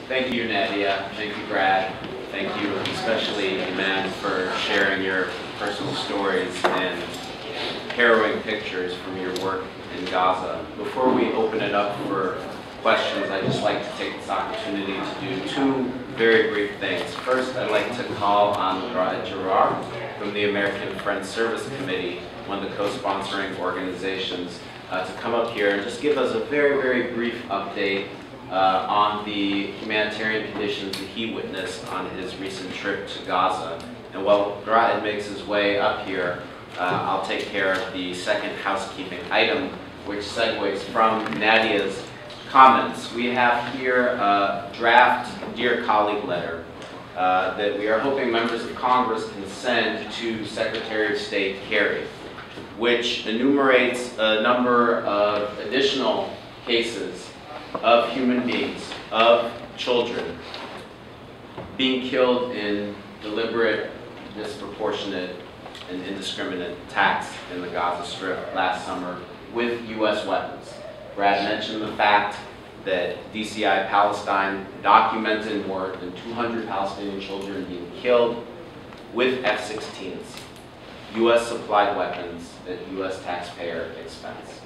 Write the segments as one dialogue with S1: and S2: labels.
S1: Thank you, Nadia. Thank you, Brad. Thank you, especially, Iman, for sharing your personal stories and harrowing pictures from your work in Gaza. Before we open it up for questions, I'd just like to take this opportunity to do two very brief things. First, I'd like to call on Ra'ad Jarrar from the American Friends Service Committee, one of the co-sponsoring organizations, to come up here and just give us a very, very brief update on the humanitarian conditions that he witnessed on his recent trip to Gaza. And while Ra'ad makes his way up here, I'll take care of the second housekeeping item, which segues from Nadia's comments. We have here a draft Dear Colleague letter that we are hoping members of Congress can send to Secretary of State Kerry, which enumerates a number of additional cases of human beings, of children, being killed in deliberate, disproportionate, and indiscriminate attacks in the Gaza Strip last summer with U.S. weapons. Brad mentioned the fact that DCI Palestine documented more than 200 Palestinian children being killed with F-16s, U.S. supplied weapons at U.S. taxpayer expense.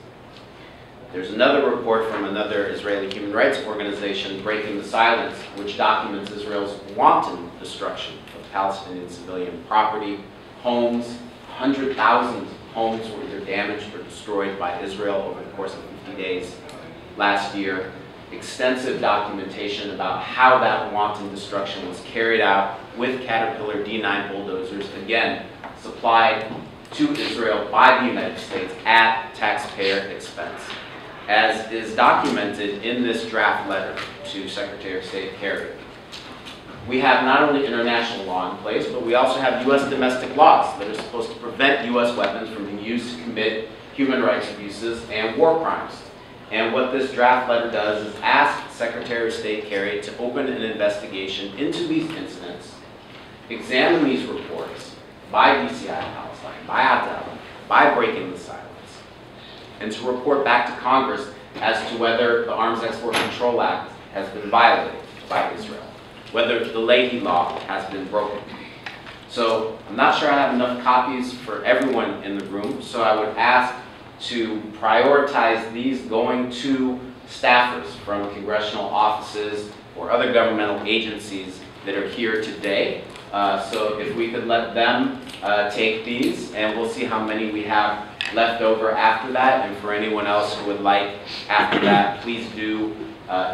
S1: There's another report from another Israeli human rights organization, Breaking the Silence, which documents Israel's wanton destruction of Palestinian civilian property, homes. 100,000 homes were either damaged or destroyed by Israel over the course of 50 days last year. Extensive documentation about how that wanton destruction was carried out with Caterpillar D9 bulldozers, again, supplied to Israel by the United States at taxpayer expense. As is documented in this draft letter to Secretary of State Kerry, we have not only international law in place, but we also have U.S. domestic laws that are supposed to prevent U.S. weapons from being used to commit human rights abuses and war crimes. And what this draft letter does is ask Secretary of State Kerry to open an investigation into these incidents, examine these reports by DCI Palestine, by Adel, by Breaking the Silence, and to report back to Congress as to whether the Arms Export Control Act has been violated by Israel, whether the Leahy Law has been broken. So I'm not sure I have enough copies for everyone in the room, so I would ask to prioritize these going to staffers from congressional offices or other governmental agencies that are here today. So if we could let them take these, and we'll see how many we have left over after that. And for anyone else who would like after that, please do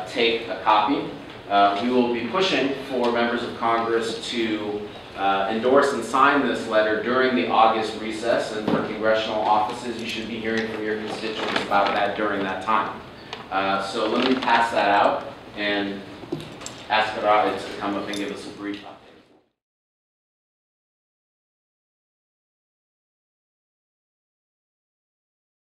S1: take a copy. We will be pushing for members of Congress to endorse and sign this letter during the August recess, and for congressional offices, you should be hearing from your constituents about that during that time. So let me pass that out and ask Ra'ad to come up and give us a brief update.